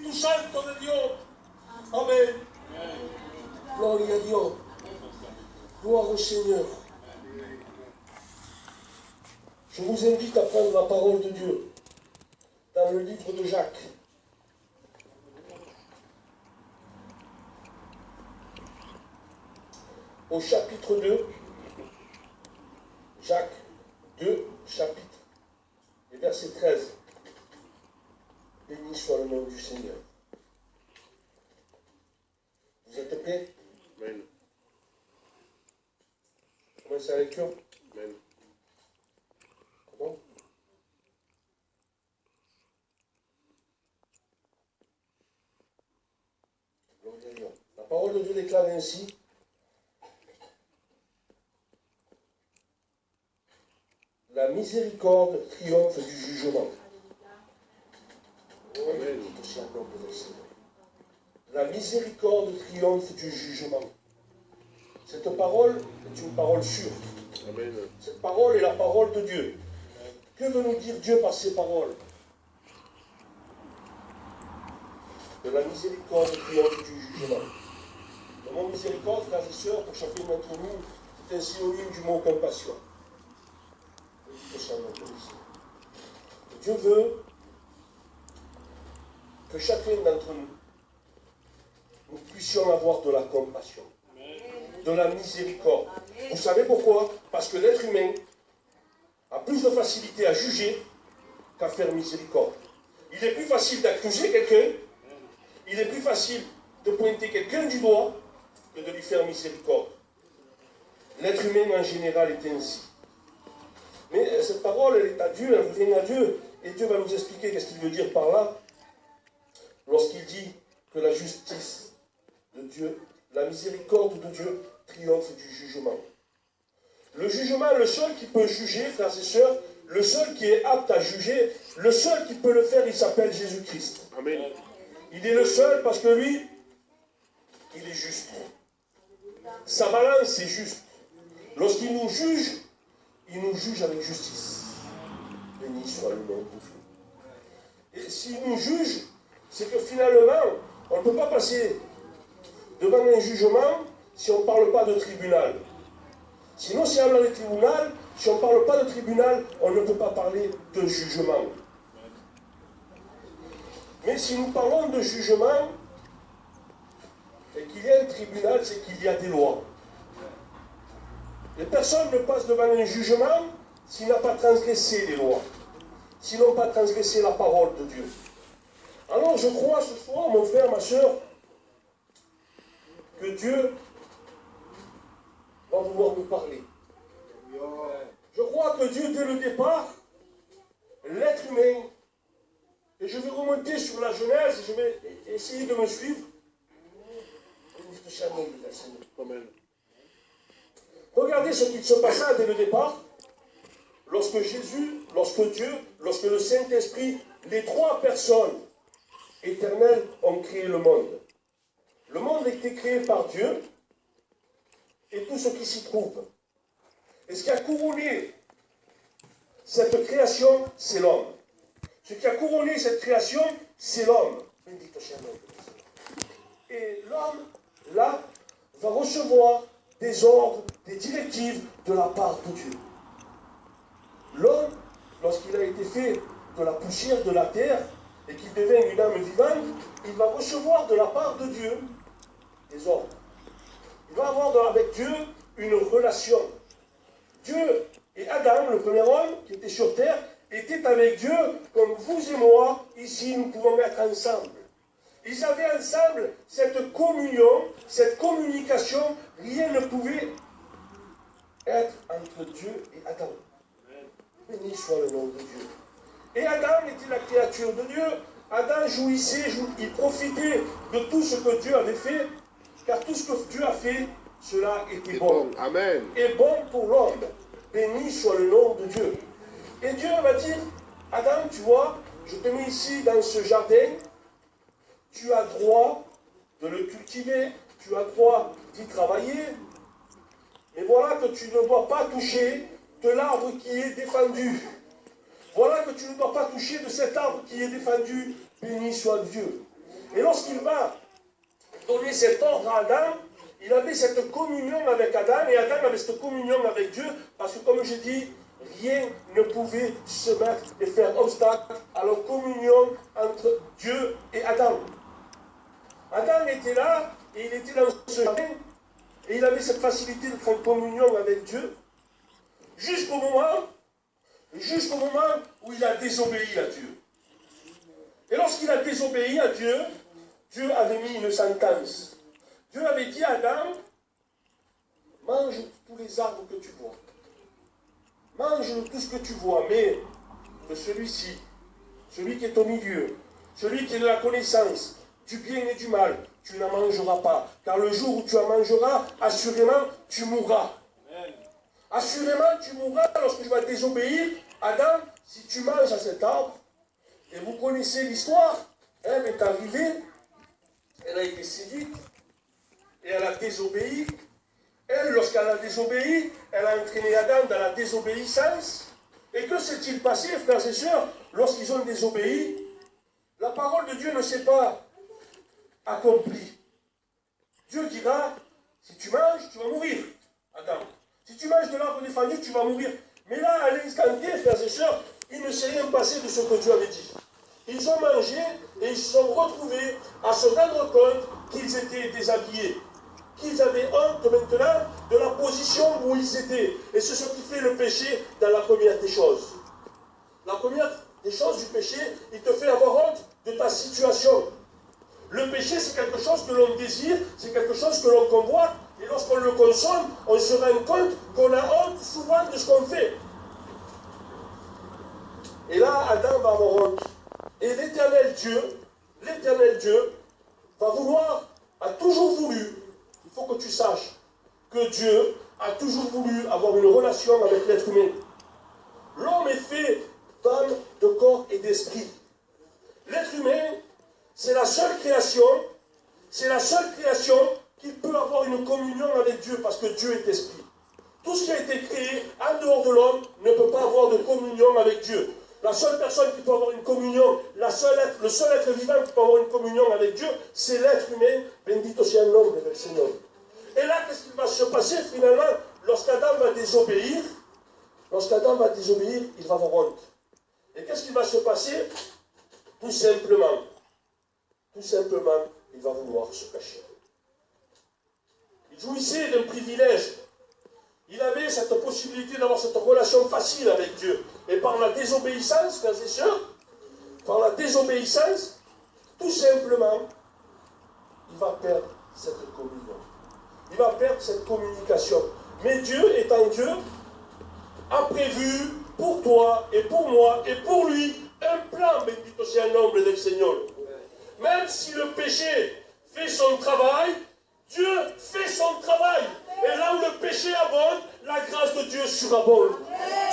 Espíritu Santo de Dios. Amén. Gloria a Dios. Gloire au Seigneur. Je vous invite à prendre la parole de Dieu dans le livre de Jacques. Au chapitre 2, Jacques 2, chapitre, et verset 13. Béni soit le nom du Seigneur. Vous êtes prêts? Amen. Commencez la lecture. Amen. Comment? Gloria a Dieu. La parole de Dieu déclare ainsi. La miséricorde triomphe du jugement. Amen. La miséricorde triomphe du jugement. Cette parole est une parole sûre. Amen. Cette parole est la parole de Dieu. Que veut nous dire Dieu par ces paroles? Que la miséricorde triomphe du jugement. Le mot miséricorde, frères et sœurs, pour chacun d'entre nous, c'est un synonyme du mot compassion. Dieu veut que chacun d'entre nous, nous puissions avoir de la compassion, de la miséricorde. Vous savez pourquoi? Parce que l'être humain a plus de facilité à juger qu'à faire miséricorde. Il est plus facile d'accuser quelqu'un, il est plus facile de pointer quelqu'un du doigt que de lui faire miséricorde. L'être humain en général est ainsi. Mais cette parole, elle est à Dieu, elle revient à Dieu. Et Dieu va nous expliquer qu'est-ce qu'il veut dire par là. Lorsqu'il dit que la justice de Dieu, la miséricorde de Dieu triomphe du jugement. Le jugement, le seul qui peut juger, frères et sœurs, le seul qui est apte à juger, le seul qui peut le faire, il s'appelle Jésus-Christ. Amen. Il est le seul parce que lui, il est juste. Sa balance est juste. Lorsqu'il nous juge, il nous juge avec justice. Béni soit le nom de Dieu. Et s'il nous juge, c'est que finalement, on ne peut pas passer devant un jugement si on ne parle pas de tribunal. Sinon, si on a le tribunal, si on ne parle pas de tribunal, on ne peut pas parler de jugement. Mais si nous parlons de jugement, et qu'il y a un tribunal, c'est qu'il y a des lois. Et personne ne passe devant un jugement s'il n'a pas transgressé les lois, s'il n'a pas transgressé la parole de Dieu. Alors je crois ce soir, mon frère, ma soeur, que Dieu va vouloir nous parler. Je crois que Dieu, dès le départ, l'être humain, et je vais remonter sur la Genèse, je vais essayer de me suivre. Amen. Regardez ce qui se passa dès le départ, lorsque Jésus, lorsque Dieu, lorsque le Saint-Esprit, les trois personnes éternelles ont créé le monde. Le monde a été créé par Dieu et tout ce qui s'y trouve. Et ce qui a couronné cette création, c'est l'homme. Ce qui a couronné cette création, c'est l'homme. Et l'homme, là, va recevoir des ordres, des directives de la part de Dieu. L'homme, lorsqu'il a été fait de la poussière de la terre et qu'il devient une âme vivante, il va recevoir de la part de Dieu des ordres. Il va avoir avec Dieu une relation. Dieu et Adam, le premier homme qui était sur terre, étaient avec Dieu comme vous et moi, ici, nous pouvons être ensemble. Ils avaient ensemble cette communion, cette communication. Rien ne pouvait être entre Dieu et Adam. Béni soit le nom de Dieu. Et Adam était la créature de Dieu. Adam jouissait, il profitait de tout ce que Dieu avait fait, car tout ce que Dieu a fait, cela était bon. Amen. Et bon pour l'homme. Béni soit le nom de Dieu. Et Dieu va dire, Adam, tu vois, je te mets ici dans ce jardin, tu as droit de le cultiver, tu as droit d'y travailler, mais voilà que tu ne dois pas toucher de l'arbre qui est défendu. Voilà que tu ne dois pas toucher de cet arbre qui est défendu. Béni soit Dieu. Et lorsqu'il va donner cet ordre à Adam, il avait cette communion avec Adam, et Adam avait cette communion avec Dieu, parce que comme je dis, rien ne pouvait se mettre et faire obstacle à la communion entre Dieu et Adam. Adam était là, et il était dans ce jardin, et il avait cette facilité d'être en communion avec Dieu, jusqu'au moment où il a désobéi à Dieu. Et lorsqu'il a désobéi à Dieu, Dieu avait mis une sentence. Dieu avait dit à Adam, mange tous les arbres que tu vois. Mange tout ce que tu vois, mais de celui-ci, celui qui est au milieu, celui qui est de la connaissance, du bien et du mal, tu n'en mangeras pas. Car le jour où tu en mangeras, assurément, tu mourras. Amen. Assurément, tu mourras lorsque tu vas désobéir. Adam, si tu manges à cet arbre, et vous connaissez l'histoire, Ève est arrivée, elle a été séduite, et elle a désobéi. Elle, lorsqu'elle a désobéi, elle a entraîné Adam dans la désobéissance. Et que s'est-il passé, frères et sœurs, lorsqu'ils ont désobéi? La parole de Dieu ne s'est pas accomplie. Dieu dira, si tu manges, tu vas mourir, Adam. Si tu manges de l'arbre défendu, tu vas mourir. Mais là, à l'instant T, frères et sœurs, il ne s'est rien passé de ce que Dieu avait dit. Ils ont mangé et ils se sont retrouvés à se rendre compte qu'ils étaient déshabillés, qu'ils avaient honte maintenant de la position où ils étaient. Et c'est ce qui fait le péché dans la première des choses. La première des choses du péché, il te fait avoir honte de ta situation. Le péché, c'est quelque chose que l'on désire, c'est quelque chose que l'on convoite, et lorsqu'on le consomme, on se rend compte qu'on a honte souvent de ce qu'on fait. Et là, Adam va avoir honte. Et l'éternel Dieu, va vouloir, a toujours voulu, il faut que tu saches, que Dieu a toujours voulu avoir une relation avec l'être humain. L'homme est fait d'âme, de corps et d'esprit. L'être humain, c'est la seule création qui peut avoir une communion avec Dieu, parce que Dieu est esprit. Tout ce qui a été créé en dehors de l'homme ne peut pas avoir de communion avec Dieu. La seule personne qui peut avoir une communion, le seul être vivant qui peut avoir une communion avec Dieu, c'est l'être humain, bendito sea el nombre del Seigneur. Et là, qu'est-ce qui va se passer finalement lorsqu'Adam va désobéir? Lorsqu'Adam va désobéir, il va avoir honte. Et qu'est-ce qui va se passer? Tout simplement, il va vouloir se cacher. Il jouissait d'un privilège. Il avait cette possibilité d'avoir cette relation facile avec Dieu. Et par la désobéissance, frères et sœurs, par la désobéissance, tout simplement, il va perdre cette communion. Il va perdre cette communication. Mais Dieu, étant Dieu, a prévu pour toi et pour moi et pour lui un plan, bendito sea el nombre del Seigneur. Même si le péché fait son travail, Dieu fait son travail. Et là où le péché abonde, la grâce de Dieu surabonde.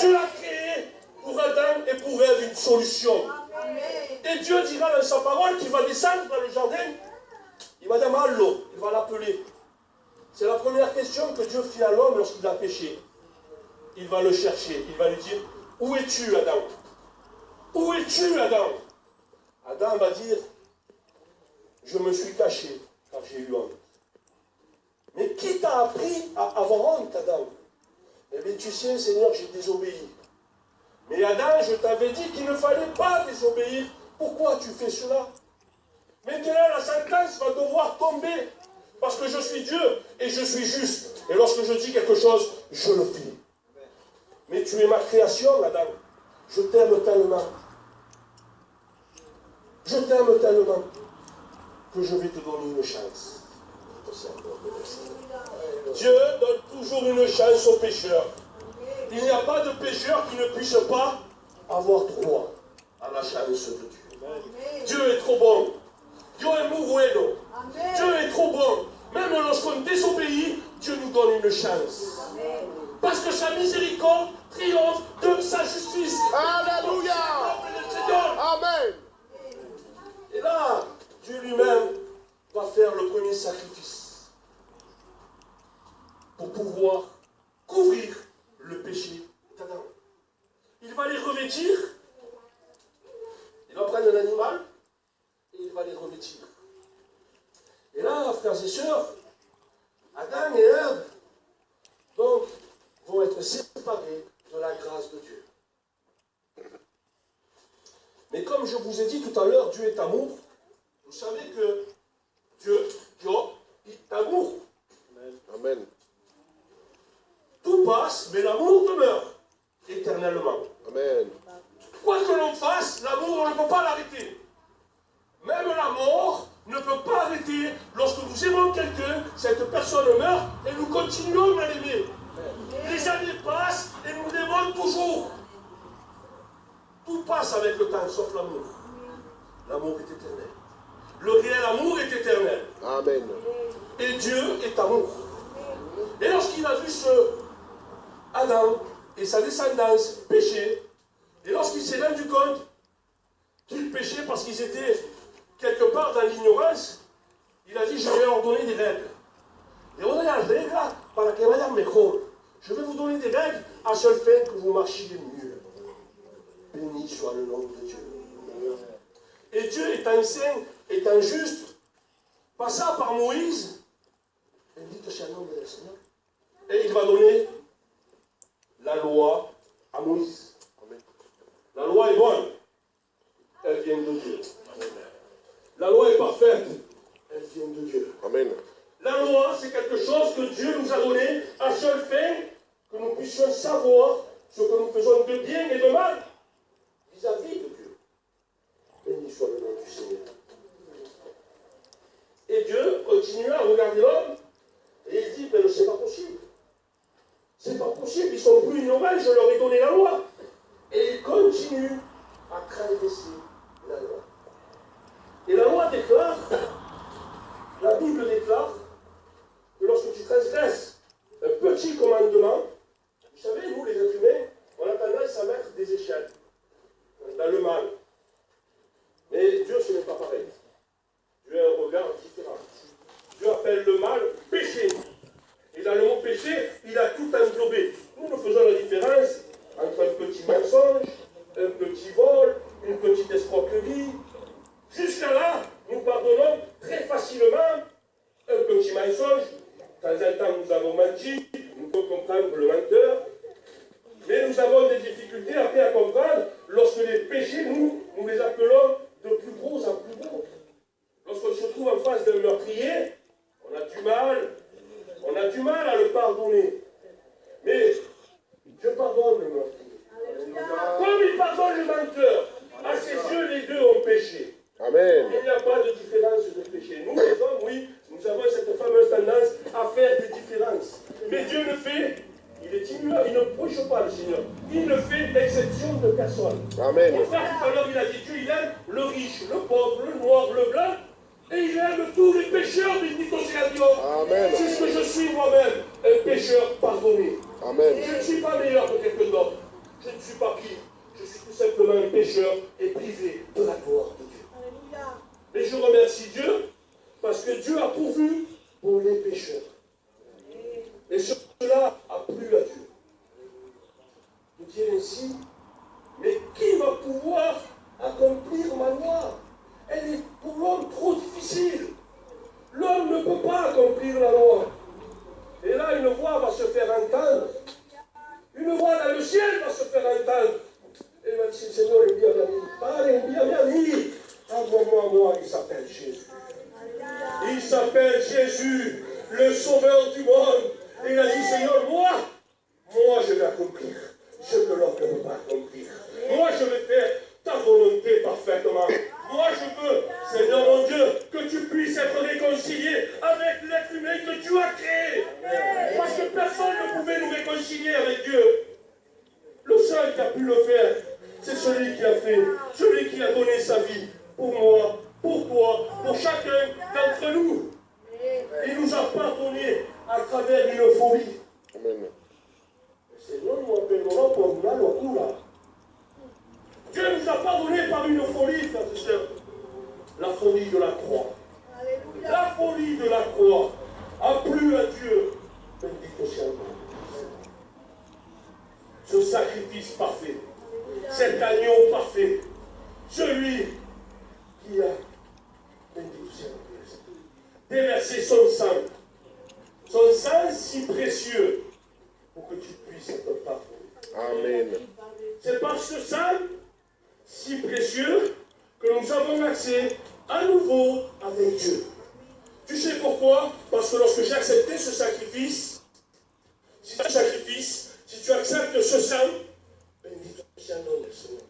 Dieu a créé pour Adam et pour Ève une solution. Et Dieu dira dans sa parole qu'il va descendre dans le jardin. Il va dire Mallo, il va l'appeler. C'est la première question que Dieu fit à l'homme lorsqu'il a péché. Il va le chercher, il va lui dire, où es-tu, Adam? Où es-tu, Adam? Adam va dire, je me suis caché, car j'ai eu honte. Mais qui t'a appris à avoir honte, Adam? Eh bien, tu sais, Seigneur, j'ai désobéi. Mais Adam, je t'avais dit qu'il ne fallait pas désobéir. Pourquoi tu fais cela? Maintenant, la sentence va devoir tomber. Parce que je suis Dieu et je suis juste. Et lorsque je dis quelque chose, je le fais. Mais tu es ma création, Adam. Je t'aime tellement. Je t'aime tellement que je vais te donner une chance. Dieu donne toujours une chance aux pécheurs. Il n'y a pas de pécheur qui ne puisse pas avoir droit à la chance de Dieu. Dieu est trop bon. Dieu est bueno. Dieu est trop bon. Même lorsqu'on désobéit, Dieu nous donne une chance. Parce que sa miséricorde triomphe de sa justice. Alléluia. Amen. Et là, Dieu lui-même va faire le premier sacrifice pour pouvoir couvrir le péché d'Adam. Il va les revêtir. Il va prendre un animal et il va les revêtir. là, frères et sœurs, Adam et Ève, donc, vont être séparés de la grâce de Dieu. Mais comme je vous ai dit tout à l'heure, Dieu est amour. Vous savez que Dieu est amour. Amen. Tout passe, mais l'amour demeure éternellement. Amen. Quoi que l'on fasse, l'amour, on ne peut pas l'arrêter. Même la mort ne peut pas arrêter. Lorsque nous aimons quelqu'un, cette personne meurt et nous continuons à l'aimer. Les années passent et nous l'aimons toujours. Tout passe avec le temps, sauf l'amour. L'amour est éternel. Le réel amour est éternel. Amen. Et Dieu est amour. Et lorsqu'il a vu ce Adam et sa descendance pécher, et lorsqu'il s'est rendu compte qu'ils péchaient parce qu'ils étaient quelque part dans l'ignorance, il a dit, je vais leur donner des règles. Et on a las reglas para que vayan mejor. Je vais vous donner des règles à seul fait que vous marchiez mieux. Béni soit le nom de Dieu. Et Dieu étant saint, étant juste, passa par Moïse, bendito sea el nombre del Seigneur, et il va donner la loi à Moïse. La loi est bonne, elle vient de Dieu. La loi est parfaite, elle vient de Dieu. Amen. La loi, c'est quelque chose que Dieu nous a donné à seule fin que nous puissions savoir ce que nous faisons de bien et de mal vis-à-vis de Dieu. Béni soit le nom du Seigneur. Et Dieu continue à regarder l'homme et il dit, mais c'est pas possible. C'est pas possible, ils sont plus ignorants, je leur ai donné la loi. Et il continue à transgresser la loi. Et la loi déclare, la Bible déclare, que lorsque tu transgresses un petit commandement, vous savez, nous les êtres humains, on a tendance à mettre des échelles dans le mal. Mais Dieu, ce n'est pas pareil. Dieu a un regard différent. Dieu appelle le mal péché. Et dans le mot péché, il a tout englobé. Nous, nous faisons la différence entre un petit mensonge, un petit vol, une petite escroquerie. Jusqu'à là, nous pardonnons très facilement un petit mensonge. De temps en temps, nous avons menti, nous pouvons comprendre le menteur. Mais nous avons des difficultés après à comprendre lorsque les péchés, nous les appelons de plus gros en plus gros. Lorsqu'on se trouve en face d'un meurtrier, on a du mal à le pardonner. Mais Dieu pardonne le meurtrier. Comme il pardonne le menteur, à ses yeux, les deux ont péché. Amen. Il n'y a pas de différence de péché. Nous, les hommes, oui, nous avons cette fameuse tendance à faire des différences. Mais Dieu le fait, il est ignorant, il ne prêche pas le Seigneur. Il ne fait exception de personne. Amen. Mon frère, tout à l'heure, il a dit, Dieu, il aime le riche, le pauvre, le noir, le blanc, et il aime tous les pécheurs, bendito sea Dios. Amen. C'est ce que je suis moi-même, un pécheur pardonné. Amen. Je ne suis pas meilleur que quelqu'un d'autre. Je ne suis pas pire. Je suis tout simplement un pécheur et privé de la gloire de Dieu. Mais je remercie Dieu parce que Dieu a pourvu pour les pécheurs. Et cela a plu à Dieu. De dire ainsi, mais qui va pouvoir accomplir ma loi? Elle est pour l'homme trop difficile. L'homme ne peut pas accomplir la loi. Et là, une voix va se faire entendre. Une voix dans le ciel va se faire entendre. Et il va dire, Seigneur, envoie-moi à moi, il s'appelle Jésus. Il s'appelle Jésus, le sauveur du monde. Et il a dit, Seigneur, moi, je vais accomplir ce que l'homme ne peut pas accomplir. Moi, je vais faire ta volonté parfaitement. Moi, je veux, Seigneur mon Dieu, que tu puisses être réconcilié avec l'être humain que tu as créé. Parce que personne ne pouvait nous réconcilier avec Dieu. Le seul qui a pu le faire, c'est celui qui a fait, celui qui a donné sa vie pour moi, pour toi, pour chacun d'entre nous. Il nous a pardonné à travers une folie. Amen. Seigneur nous appellera pour la locura. Dieu nous a pardonné par une folie, frères et sœurs. La folie de la croix. Alléluia. La folie de la croix a plu à Dieu. Bendito sea le nom. Ce sacrifice parfait, cet agneau parfait, celui qui a, bendito sea le Dieu, déverser son sang. Son sang si précieux pour que tu puisses te pardonner. Amen. C'est par ce sang si précieux que nous avons accès à nouveau avec Dieu. Tu sais pourquoi? Parce que lorsque j'ai accepté ce sacrifice, si tu acceptes ce sang, bénis ton nom, Seigneur.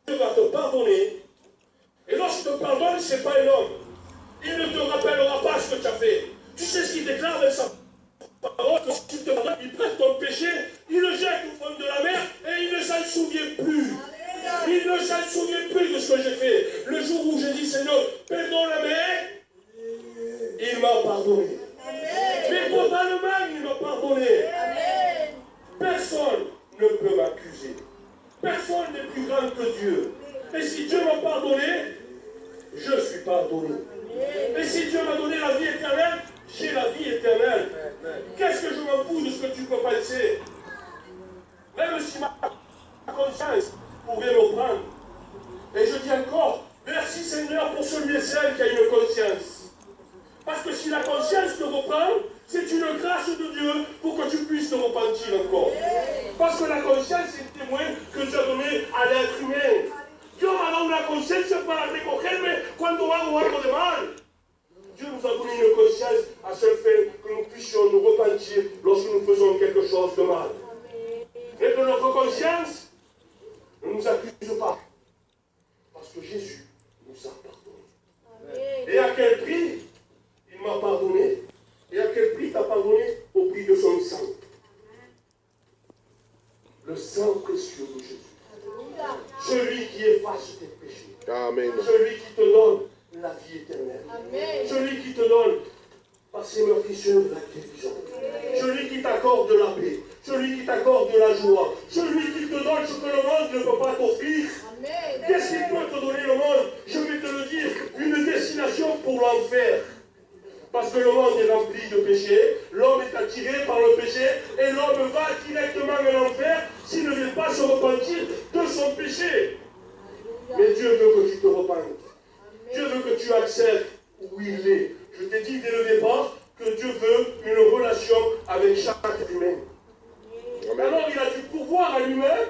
Dieu va te pardonner. Et lorsqu'il te pardonne, ce n'est pas un homme. Il ne te rappellera pas ce que tu as fait. Tu sais ce qu'il déclare avec sa parole, que si tu te pardonnes, il prête ton péché, il le jette au fond de la mer et il ne s'en souvient plus. Il ne s'en souvient plus de ce que j'ai fait. Le jour où j'ai dit, Seigneur, pardonne la mer, il m'a pardonné. Mais totalement, il m'a pardonné. Personne ne peut m'accuser. Personne n'est plus grand que Dieu. Et si Dieu m'a pardonné, je suis pardonné. Et si Dieu m'a donné la vie éternelle, j'ai la vie éternelle. Qu'est-ce que je m'en fous de ce que tu peux penser? Même si ma conscience pourrait me prendre. Et je dis encore, merci Seigneur pour celui et celle qui a une conscience. Parce que si la conscience te reprend, c'est une grâce de Dieu pour que tu puisses te repentir encore. Parce que la conscience est le témoin que Dieu a donné à l'être humain. Dieu a donné la conscience para recogerme cuando hago algo de mal. Dieu nous a donné une conscience à ce fait que nous puissions nous repentir lorsque nous faisons quelque chose de mal. Et que notre conscience ne nous accuse pas. Parce que Jésus nous a pardonné. Et à quel prix il m'a pardonné? Et à quel prix t'as pardonné? Au prix de son sang. Le sang précieux de Jésus. Celui qui efface tes péchés. Amen. Celui qui te donne la vie éternelle. Celui qui te donne par ses meurtrissures la guérison. Celui qui t'accorde la paix. Celui qui t'accorde la joie. Celui qui te donne ce que le monde ne peut pas t'offrir. Qu'est-ce qu'il peut te donner le monde? Je vais te le dire, une destination pour l'enfer. Parce que le monde est rempli de péchés, l'homme est attiré par le péché, et l'homme va directement à l'enfer s'il ne vient pas se repentir de son péché. Mais Dieu veut que tu te repentes. Dieu veut que tu acceptes où il est. Je t'ai dit dès le départ que Dieu veut une relation avec chaque être humain. Amen. Alors il a du pouvoir à lui-même,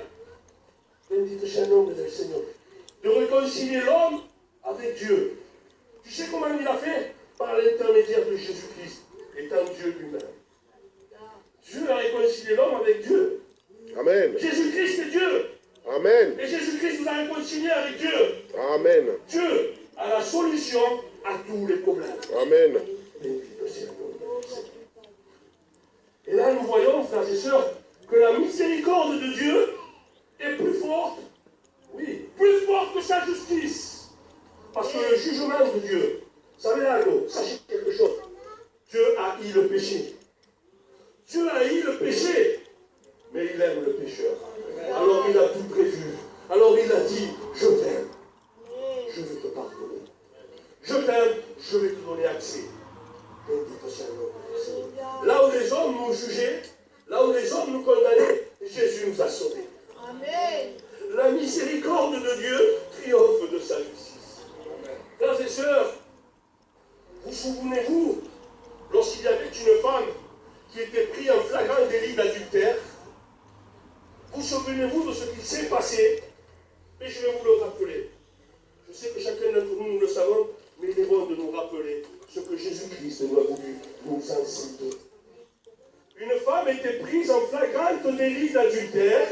bendito sea el nombre del Seigneur, de réconcilier l'homme avec Dieu. Tu sais comment il a fait? Par l'intermédiaire de Jésus-Christ, étant Dieu lui-même. Dieu a réconcilié l'homme avec Dieu. Amen. Jésus-Christ est Dieu. Amen. Et Jésus-Christ nous a réconciliés avec Dieu. Amen. Dieu a la solution à tous les problèmes. Amen. Et là, nous voyons, frères et sœurs, que la miséricorde de Dieu est plus forte, oui, plus forte que sa justice. Parce que le jugement de Dieu, savez là, sachez quelque chose, Dieu a haï le péché. Dieu a haï le péché, mais il aime le pécheur. Alors il a tout prévu. Alors il a dit, je t'aime, je vais te pardonner. Je t'aime, je vais te donner accès. Là où les hommes nous jugeaient, là où les hommes nous condamnaient, Jésus nous a sauvés. Amen. La miséricorde de Dieu triomphe de sa justice. Frères et sœurs, vous souvenez-vous, lorsqu'il y avait une femme qui était prise en flagrant délit d'adultère, vous souvenez-vous de ce qui s'est passé? Et je vais vous le rappeler. Je sais que chacun d'entre nous, nous le savons, mais il est bon de nous rappeler ce que Jésus-Christ nous a voulu nous enseigner. Une femme était prise en flagrant délit d'adultère,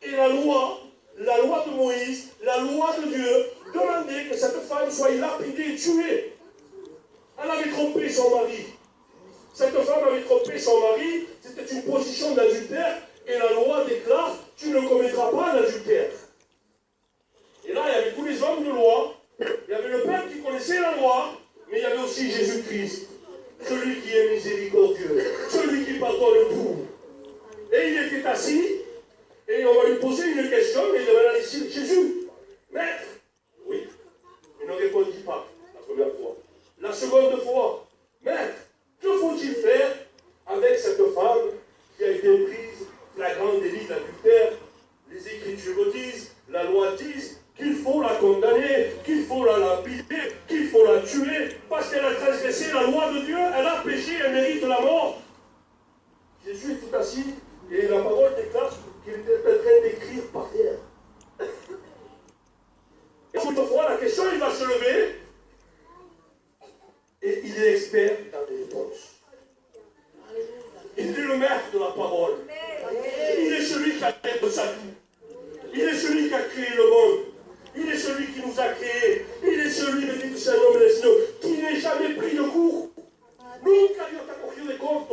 et la loi de Moïse, la loi de Dieu, demandait que cette femme soit lapidée et tuée. Elle avait trompé son mari. Cette femme avait trompé son mari, c'était une position d'adultère, et la loi déclare, tu ne commettras pas l'adultère. Et là, il y avait tous les hommes de loi, il y avait le peuple qui connaissait la loi, mais il y avait aussi Jésus-Christ, celui qui est miséricordieux, celui qui pardonne tout. Et il était assis, et on va lui poser une question, et il va aller dire, Jésus, maître, oui, il ne répondit pas la première fois. La seconde fois, maître, que faut-il faire avec cette femme qui a été prise flagrant délit d'adultère? Les Écritures disent, la loi dit qu'il faut la condamner, qu'il faut la lapider, qu'il faut la tuer. tuée parce qu'elle a transgressé la loi de Dieu, elle a péché, elle mérite la mort. Jésus est tout assis et la parole déclare qu'il était en train d'écrire par terre. Et toutefois, la question, il va se lever et il est expert dans les réponses. Il est le maître de la parole. Il est celui qui a créé le salut. Il est celui qui a créé le monde. Il est celui qui nous a créés. Il est celui, béni du Seigneur, qui n'est jamais